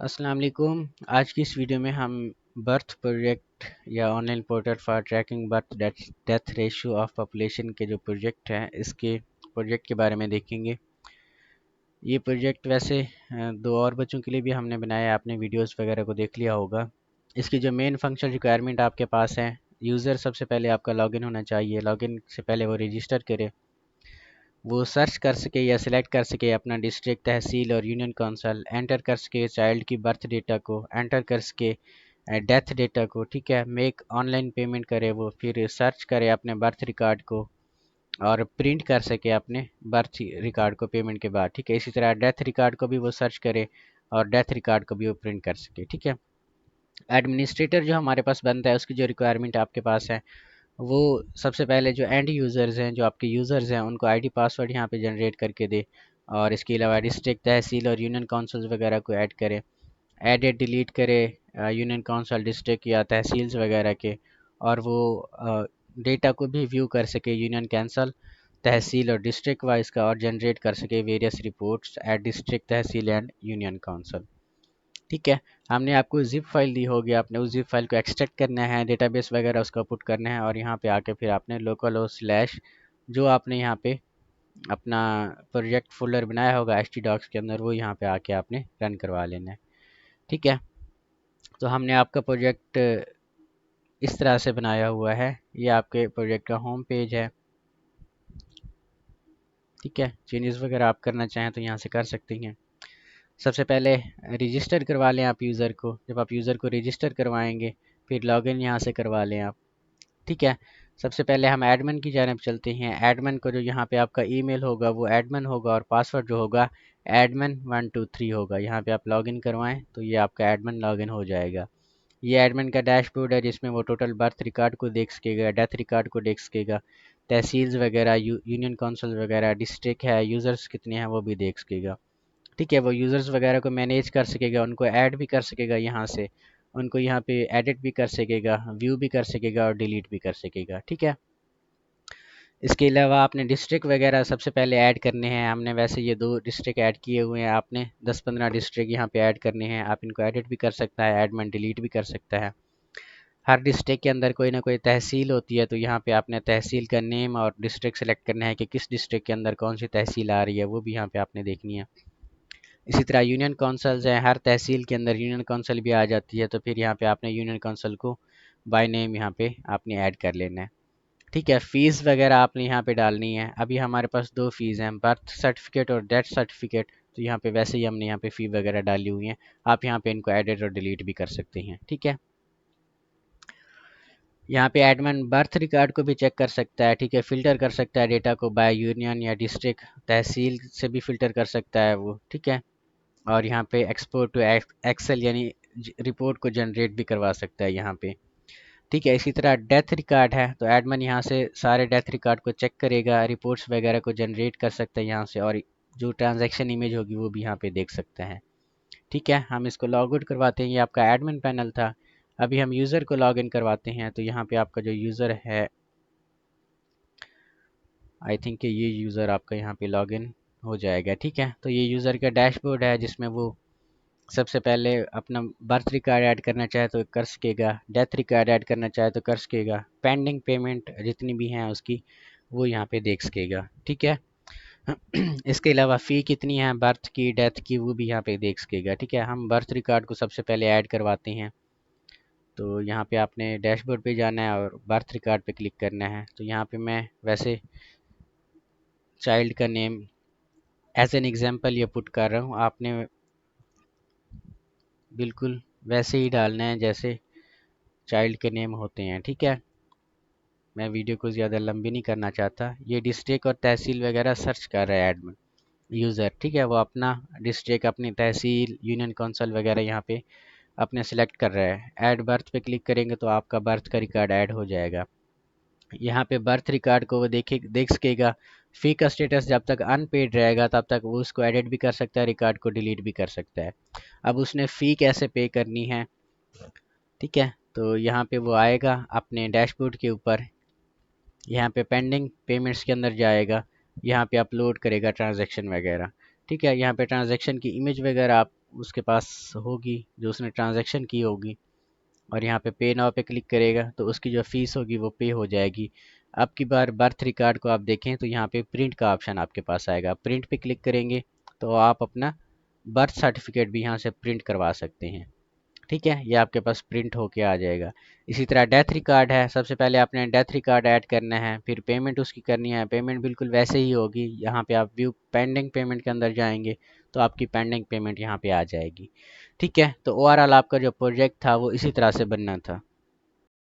अस्सलाम वालेकुम। आज की इस वीडियो में हम बर्थ प्रोजेक्ट या online portal for tracking birth death ratio of population के जो प्रोजेक्ट हैं इसके प्रोजेक्ट के बारे में देखेंगे। ये प्रोजेक्ट वैसे दो और बच्चों के लिए भी हमने बनाया है, आपने वीडियोस वगैरह को देख लिया होगा। इसकी जो मेन फंक्शन रिक्वायरमेंट आपके पास है, यूज़र सबसे पहले आपका लॉगिन होना चाहिए। लॉगिन से पहले वो रजिस्टर करे, वो सर्च कर सके या सिलेक्ट कर सके अपना डिस्ट्रिक्ट, तहसील और यूनियन काउंसिल, एंटर कर सके चाइल्ड की बर्थ डेटा को, एंटर कर सके डेथ डेटा को, ठीक है। मेक ऑनलाइन पेमेंट करे, वो फिर सर्च करे अपने बर्थ रिकॉर्ड को और प्रिंट कर सके अपने बर्थ रिकॉर्ड को पेमेंट के बाद, ठीक है। इसी तरह डेथ रिकॉर्ड को भी वो सर्च करे और डेथ रिकॉर्ड को भी वो प्रिंट कर सके, ठीक है। एडमिनिस्ट्रेटर जो हमारे पास बनता है उसकी जो रिक्वायरमेंट आपके पास है, वो सबसे पहले जो एंड यूज़र्स हैं, जो आपके यूज़र्स हैं, उनको आईडी पासवर्ड यहाँ पे जनरेट करके दे। और इसके अलावा डिस्ट्रिक्ट, तहसील और यूनियन काउंसिल्स वगैरह को ऐड करे, एडिट डिलीट करे यूनियन काउंसिल, डिस्ट्रिक्ट या तहसील्स वगैरह के। और वो डेटा को भी व्यू कर सके यूनियन काउंसिल, तहसील और डिस्ट्रिक्ट वाइज का, और जनरेट कर सके various reports at district, tehsil and union council, ठीक है। हमने आपको ज़िप फाइल दी होगी, आपने उस ज़िप फाइल को एक्सट्रैक्ट करना है, डेटाबेस वगैरह उसका पुट करना है, और यहाँ पे आके फिर आपने लोकल हो स्लैश जो आपने यहाँ पे अपना प्रोजेक्ट फोल्डर बनाया होगा htdocs के अंदर, वो यहाँ पे आके आपने रन करवा लेना है, ठीक है। तो हमने आपका प्रोजेक्ट इस तरह से बनाया हुआ है। ये आपके प्रोजेक्ट का होम पेज है, ठीक है। चेंजेस वगैरह आप करना चाहें तो यहाँ से कर सकते हैं। सबसे पहले रजिस्टर करवा लें आप यूज़र को। जब आप यूज़र को रजिस्टर करवाएंगे फिर लॉगिन यहाँ से करवा लें आप, ठीक है। सबसे पहले हम एडमिन की जानिब चलते हैं। एडमिन को जो यहाँ पे आपका ईमेल होगा वो एडमिन होगा, और पासवर्ड जो होगा admin123 होगा। यहाँ पे आप लॉगिन करवाएं तो ये आपका एडमिन लॉगिन हो जाएगा। ये एडमिन का डैशबोर्ड है जिसमें वो टोटल बर्थ रिकॉर्ड को देख सकेगा, डेथ रिकॉर्ड को देख सकेगा, तहसील्स वगैरह, यूनियन काउंसिल वगैरह, डिस्ट्रिक्ट है, यूज़र्स कितने हैं वो भी देख सकेगा, ठीक है। वो यूज़र्स वगैरह को मैनेज कर सकेगा, उनको ऐड भी कर सकेगा यहाँ से, उनको यहाँ पे एडिट भी कर सकेगा, व्यू भी कर सकेगा और डिलीट भी कर सकेगा, ठीक है। इसके अलावा आपने डिस्ट्रिक्ट वगैरह सबसे पहले ऐड करने हैं। हमने वैसे ये 2 डिस्ट्रिक्ट ऐड किए हुए हैं, आपने 10-15 डिस्ट्रिक्ट यहाँ पे ऐड करने हैं। आप इनको एडिट भी कर सकता है, एडमिन डिलीट भी कर सकता है। हर डिस्ट्रिक्ट के अंदर कोई ना कोई तहसील होती है, तो यहाँ पे आपने तहसील का नेम और डिस्ट्रिक्ट सेलेक्ट करना है कि किस डिस्ट्रिक्ट के अंदर कौन सी तहसील आ रही है, वो भी यहाँ पे आपने देखनी है। इसी तरह यूनियन काउंसिल्स हैं, हर तहसील के अंदर यूनियन काउंसिल भी आ जाती है, तो फिर यहाँ पे आपने यूनियन काउंसिल को बाय नेम यहाँ पे आपने ऐड कर लेना है, ठीक है। फ़ीस वगैरह आपने यहाँ पे डालनी है। अभी हमारे पास 2 फ़ीस हैं, बर्थ सर्टिफिकेट और डेथ सर्टिफिकेट। तो यहाँ पे वैसे ही हमने यहाँ पे फ़ी वगैरह डाली हुई है। आप यहाँ पे इनको एडिट और डिलीट भी कर सकते हैं, ठीक है। यहाँ पे एडमिन बर्थ रिकॉर्ड को भी चेक कर सकता है, ठीक है। फ़िल्टर कर सकता है डेटा को बाय यूनियन या डिस्ट्रिक्ट, तहसील से भी फ़िल्टर कर सकता है वो, ठीक है। और यहाँ पे एक्सपोर्ट टू एक्सेल यानी रिपोर्ट को जनरेट भी करवा सकता है यहाँ पे, ठीक है। इसी तरह डेथ रिकॉर्ड है, तो एडमिन यहाँ से सारे डेथ रिकॉर्ड को चेक करेगा, रिपोर्ट्स वगैरह को जनरेट कर सकता है यहाँ से, और जो ट्रांजैक्शन इमेज होगी वो भी यहाँ पे देख सकते हैं, ठीक है। हम इसको लॉग आउट करवाते हैं। ये आपका एडमिन पैनल था। अभी हम यूज़र को लॉग इन करवाते हैं। तो यहाँ पे आपका जो यूज़र है, आई थिंक कि ये यूज़र आपका यहाँ पे लॉग इन हो जाएगा, ठीक है। तो ये यूज़र का डैशबोर्ड है जिसमें वो सबसे पहले अपना बर्थ रिकॉर्ड ऐड करना चाहे तो कर सकेगा, डेथ रिकॉर्ड ऐड करना चाहे तो कर सकेगा, पेंडिंग पेमेंट जितनी भी हैं उसकी वो यहाँ पे देख सकेगा, ठीक है। इसके अलावा फ़ी कितनी है बर्थ की, डेथ की, वो भी यहाँ पे देख सकेगा, ठीक है। हम बर्थ रिकॉर्ड को सबसे पहले ऐड करवाते हैं। तो यहाँ पे आपने डैशबोर्ड पे जाना है और बर्थ रिकॉर्ड पे क्लिक करना है। तो यहाँ पे मैं वैसे चाइल्ड का नेम एज एन एग्जांपल ये पुट कर रहा हूँ। आपने बिल्कुल वैसे ही डालना है जैसे चाइल्ड के नेम होते हैं, ठीक है। मैं वीडियो को ज़्यादा लंबी नहीं करना चाहता। ये डिस्ट्रिक्ट और तहसील वगैरह सर्च कर रहा है एडमिन यूज़र, ठीक है। वो अपना डिस्ट्रिक्ट, अपनी तहसील, यूनियन काउंसिल वगैरह यहाँ पे अपने सेलेक्ट कर रहा है। ऐड बर्थ पे क्लिक करेंगे तो आपका बर्थ का रिकॉर्ड ऐड हो जाएगा। यहाँ पे बर्थ रिकॉर्ड को वो देख सकेगा। फ़ी का स्टेटस जब तक अनपेड रहेगा तब तक वो उसको एडिट भी कर सकता है, रिकॉर्ड को डिलीट भी कर सकता है। अब उसने फ़ी कैसे पे करनी है, ठीक है। तो यहाँ पे वो आएगा अपने डैशबोर्ड के ऊपर, यहाँ पे पेंडिंग पेमेंट्स के अंदर जाएगा, यहाँ पे अपलोड करेगा ट्रांजैक्शन वगैरह, ठीक है। यहाँ पे ट्रांजैक्शन की इमेज वगैरह आप उसके पास होगी, जो उसने ट्रांजैक्शन की होगी, और यहाँ पे पे नाउ पे क्लिक करेगा तो उसकी जो फीस होगी वो पे हो जाएगी। अब की बार बर्थ रिकॉर्ड को आप देखें तो यहाँ पे प्रिंट का ऑप्शन आपके पास आएगा, प्रिंट पे क्लिक करेंगे तो आप अपना बर्थ सर्टिफिकेट भी यहाँ से प्रिंट करवा सकते हैं। ठीक है, ये आपके पास प्रिंट होके आ जाएगा। इसी तरह डेथ रिकॉर्ड है, सबसे पहले आपने डेथ रिकॉर्ड ऐड करना है, फिर पेमेंट उसकी करनी है। पेमेंट बिल्कुल वैसे ही होगी, यहाँ पे आप व्यू पेंडिंग पेमेंट के अंदर जाएंगे तो आपकी पेंडिंग पेमेंट यहाँ पे आ जाएगी। ठीक है, तो ओवरऑल आपका जो प्रोजेक्ट था वो इसी तरह से बनना था।